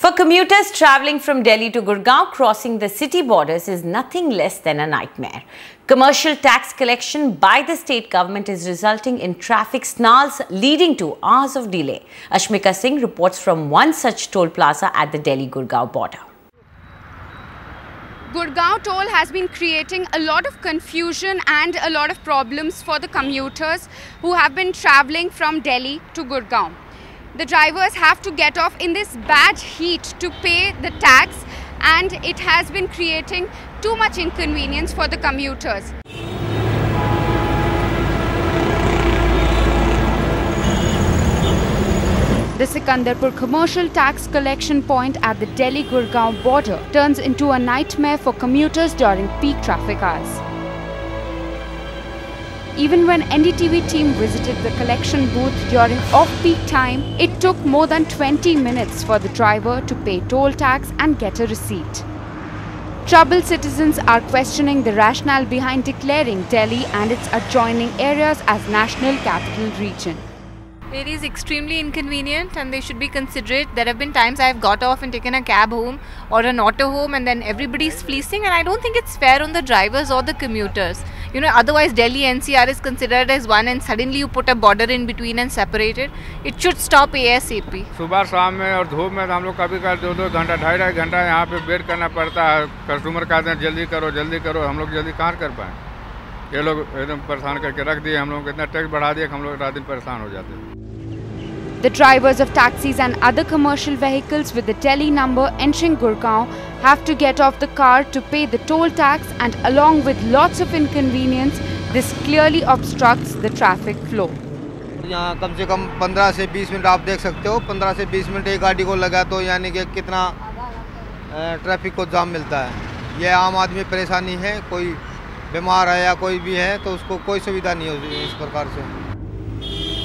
For commuters travelling from Delhi to Gurgaon, crossing the city borders is nothing less than a nightmare. Commercial tax collection by the state government is resulting in traffic snarls leading to hours of delay. Ashmika Singh reports from one such toll plaza at the Delhi-Gurgaon border. Gurgaon toll has been creating a lot of confusion and a lot of problems for the commuters who have been travelling from Delhi to Gurgaon. The drivers have to get off in this bad heat to pay the tax, and it has been creating too much inconvenience for the commuters. The Sikandarpur commercial tax collection point at the Delhi-Gurgaon border turns into a nightmare for commuters during peak traffic hours. Even when NDTV team visited the collection booth during off-peak time, it took more than 20 minutes for the driver to pay toll tax and get a receipt. Troubled citizens are questioning the rationale behind declaring Delhi and its adjoining areas as National Capital Region. It is extremely inconvenient and they should be considerate. There have been times I have got off and taken a cab home or an auto home, and then everybody's fleecing, and I don't think it's fair on the drivers or the commuters. You know, otherwise Delhi NCR is considered as one, and suddenly you put a border in between and separate it. It should stop ASAP. सुबह शाम में और धूप में हम लोग कभी कभी 2-2 घंटा 2.5 घंटा यहाँ पे वेट करना पड़ता है। कस्टमर कहते हैं जल्दी करो, हम लोग जल्दी कहाँ कर पाएँ। ये लोग एकदम परेशान करके रख दिए, हम लोग इतना टैक्स बढ़ा दिया कि हम लोग रात दिन परेशान हो जाते हैं। The drivers of taxis and other commercial vehicles with the Delhi number entering Gurgaon have to get off the car to pay the toll tax, and along with lots of inconvenience, this clearly obstructs the traffic flow. यहाँ कम से कम 15 से 20 minute आप देख सकते हो, 15 से 20 minute एक गाड़ी को लगा तो यानी कि कितना ट्रैफिक को जाम मिलता है। ये आम आदमी परेशानी है, कोई बीमार है या कोई भी है तो उसको कोई सुविधा नहीं होती इस प्रकार से।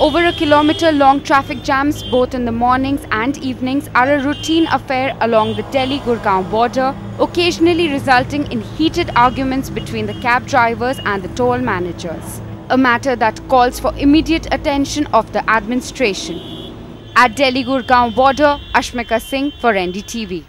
Over a kilometer-long traffic jams both in the mornings and evenings are a routine affair along the Delhi-Gurgaon border, occasionally resulting in heated arguments between the cab drivers and the toll managers. A matter that calls for immediate attention of the administration. At Delhi-Gurgaon border, Ashmika Singh for NDTV.